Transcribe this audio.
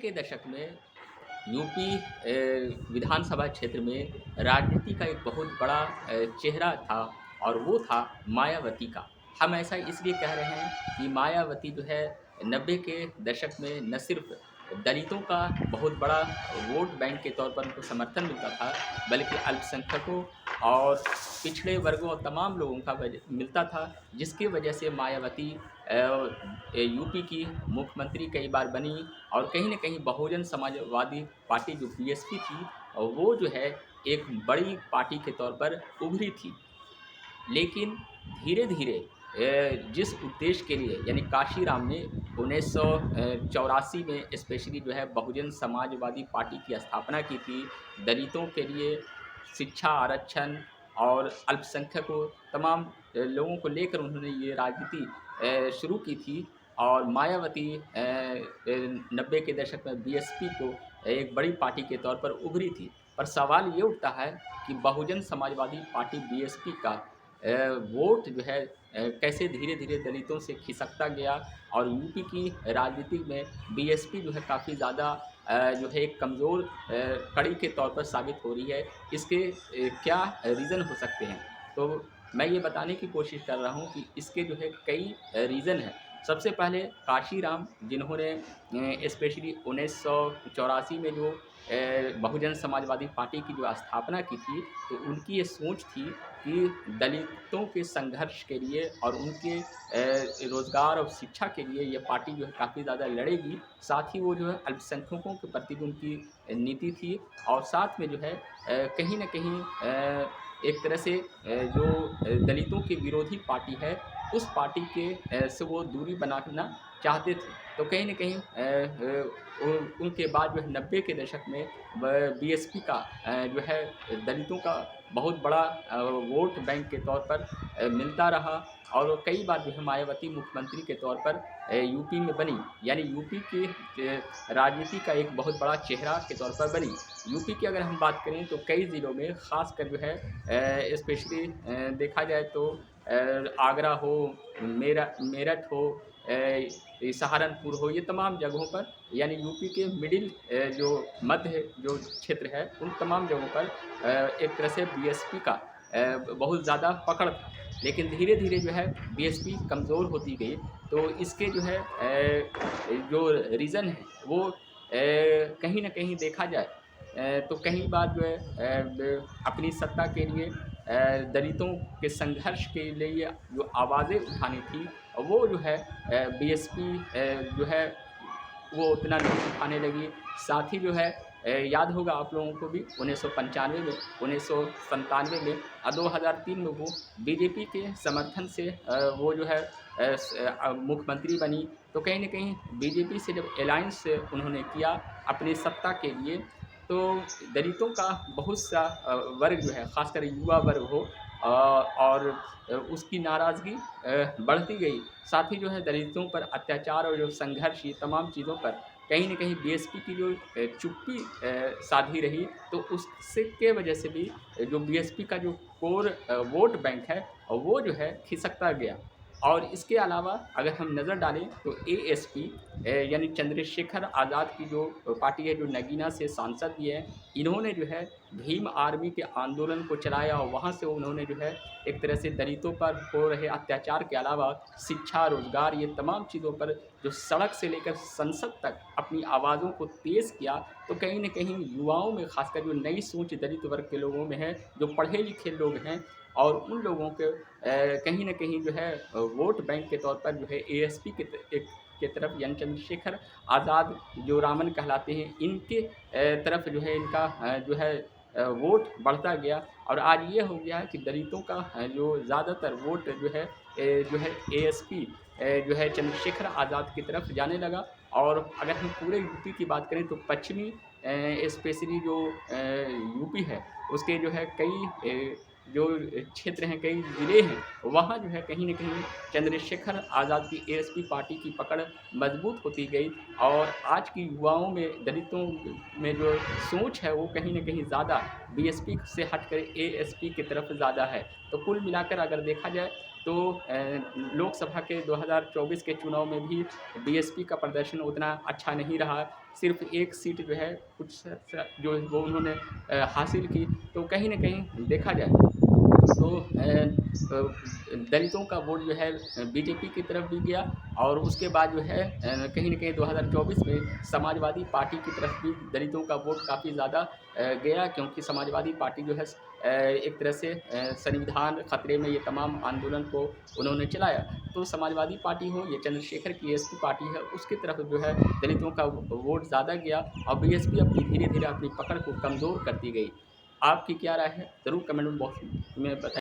के दशक में यूपी विधानसभा क्षेत्र में राजनीति का एक बहुत बड़ा चेहरा था और वो था मायावती का। हम ऐसा इसलिए कह रहे हैं कि मायावती जो है 90 के दशक में न सिर्फ दलितों का बहुत बड़ा वोट बैंक के तौर पर उनको समर्थन मिलता था, बल्कि अल्पसंख्यकों और पिछड़े वर्गों और तमाम लोगों का मिलता था, जिसकी वजह से मायावती यूपी की मुख्यमंत्री कई बार बनी और कहीं न कहीं बहुजन समाजवादी पार्टी जो बीएसपी थी वो जो है एक बड़ी पार्टी के तौर पर उभरी थी। लेकिन धीरे-धीरे जिस उद्देश्य के लिए यानी काशीराम ने 1984 में स्पेशली जो है बहुजन समाजवादी पार्टी की स्थापना की थी, दलितों के लिए शिक्षा आरक्षण और अल्पसंख्यकों तमाम लोगों को लेकर उन्होंने ये राजनीति शुरू की थी और मायावती 90 के दशक में बीएसपी को एक बड़ी पार्टी के तौर पर उभरी थी। पर सवाल ये उठता है कि बहुजन समाजवादी पार्टी बीएसपी का वोट जो है कैसे धीरे-धीरे दलितों से खिसकता गया और यूपी की राजनीति में बीएसपी जो है काफ़ी ज़्यादा जो है एक कमज़ोर कड़ी के तौर पर साबित हो रही है। इसके क्या रीज़न हो सकते हैं? तो मैं ये बताने की कोशिश कर रहा हूँ कि इसके जो है कई रीज़न हैं। सबसे पहले काशीराम जिन्होंने स्पेशली 1984 में जो बहुजन समाजवादी पार्टी की जो स्थापना की थी, तो उनकी ये सोच थी कि दलितों के संघर्ष के लिए और उनके रोज़गार और शिक्षा के लिए ये पार्टी जो है काफ़ी ज़्यादा लड़ेगी। साथ ही वो जो है अल्पसंख्यकों के प्रति भी उनकी नीति थी और साथ में जो है कहीं न कहीं एक तरह से जो दलितों की विरोधी पार्टी है, उस पार्टी के से वो दूरी बनाना चाहते थे। तो कहीं न कहीं उनके बाद जो है 90 के दशक में बीएसपी का जो है दलितों का बहुत बड़ा वोट बैंक के तौर पर मिलता रहा और कई बार जो है मायावती मुख्यमंत्री के तौर पर यूपी में बनी, यानी यूपी की राजनीति का एक बहुत बड़ा चेहरा के तौर पर बनी। यूपी की अगर हम बात करें तो कई ज़िलों में ख़ासकर जो है स्पेशली देखा जाए तो आगरा हो, मेरठ हो, ये सहारनपुर हो, ये तमाम जगहों पर यानी यूपी के मिडिल जो मध्य जो क्षेत्र है, उन तमाम जगहों पर एक तरह से बीएसपी का बहुत ज़्यादा पकड़ था। लेकिन धीरे-धीरे जो है बीएसपी कमज़ोर होती गई, तो इसके जो है जो रीज़न है वो कहीं न कहीं देखा जाए तो कई बार जो है अपनी सत्ता के लिए दलितों के संघर्ष के लिए जो आवाज़ें उठानी थी, वो जो है बीएसपी जो है वो उतना नहीं उठाने लगी। साथ ही जो है याद होगा आप लोगों को भी 1995 में, 1997 में और 2003 में वो बीजेपी के समर्थन से वो जो है मुख्यमंत्री बनी। तो कहीं न कहीं बीजेपी से जब अलायंस उन्होंने किया अपनी सत्ता के लिए, तो दलितों का बहुत सा वर्ग जो है ख़ासकर युवा वर्ग हो और उसकी नाराज़गी बढ़ती गई। साथ ही जो है दलितों पर अत्याचार और जो संघर्ष ये तमाम चीज़ों पर कहीं न कहीं बीएसपी की जो चुप्पी साधी रही, तो उससे के वजह से भी जो बीएसपी का जो कोर वोट बैंक है वो जो है खिसकता गया। और इसके अलावा अगर हम नज़र डालें तो एएसपी यानी चंद्रशेखर आज़ाद की जो पार्टी है, जो नगीना से सांसद भी हैं, इन्होंने जो है भीम आर्मी के आंदोलन को चलाया और वहाँ से उन्होंने जो है एक तरह से दलितों पर हो रहे अत्याचार के अलावा शिक्षा, रोज़गार ये तमाम चीज़ों पर जो सड़क से लेकर संसद तक अपनी आवाज़ों को तेज़ किया। तो कहीं न कहीं युवाओं में ख़ासकर जो नई सोच दलित वर्ग के लोगों में है, जो पढ़े लिखे लोग हैं और उन लोगों के कहीं न कहीं जो है वोट बैंक के तौर पर जो है एएसपी के तरफ यानी चंद्रशेखर आज़ाद जो रामन कहलाते हैं, इनके तरफ जो है इनका जो है वोट बढ़ता गया और आज ये हो गया है कि दलितों का जो ज़्यादातर वोट जो है एएसपी जो है चंद्रशेखर आज़ाद की तरफ जाने लगा। और अगर हम पूरे यूपी की बात करें तो पश्चिमी स्पेशली जो यूपी है उसके जो है कई जो क्षेत्र हैं, कई ज़िले हैं, वहाँ जो है कहीं न कहीं चंद्रशेखर आज़ाद की एएसपी पार्टी की पकड़ मज़बूत होती गई और आज की युवाओं में दलितों में जो सोच है वो कहीं न कहीं ज़्यादा बीएसपी से हटकर एएसपी की तरफ ज़्यादा है। तो कुल मिलाकर अगर देखा जाए तो लोकसभा के 2024 के चुनाव में भी बीएसपी का प्रदर्शन उतना अच्छा नहीं रहा। सिर्फ एक सीट जो है कुछ जो वो उन्होंने हासिल की। तो कहीं न कहीं देखा जाए तो दलितों का वोट जो है बीजेपी की तरफ भी गया, और उसके बाद जो है कहीं न कहीं 2024 में समाजवादी पार्टी की तरफ भी दलितों का वोट काफ़ी ज़्यादा गया, क्योंकि समाजवादी पार्टी जो है एक तरह से संविधान खतरे में ये तमाम आंदोलन को उन्होंने चलाया। तो समाजवादी पार्टी हो, ये चंद्रशेखर की एसपी पार्टी है, उसकी तरफ जो है दलितों का वोट ज़्यादा गया, और बीएसपी अपनी धीरे-धीरे अपनी पकड़ को कमज़ोर करती गई। आपकी क्या राय है? ज़रूर कमेंट बॉक्स में बताइए।